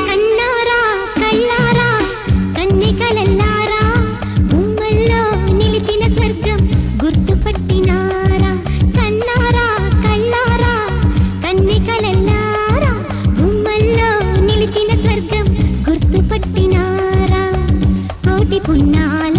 కన్నారా కళ్ళారా కన్నికలల్లారా గుమ్మల్లో నిలిచిన స్వర్గం గుర్తుపట్టినారా కన్నారా కళ్ళారా కన్నికలల్లారా గుమ్మల్లో నిలిచిన స్వర్గం గుర్తుపట్టినారా కోటి పున్నాల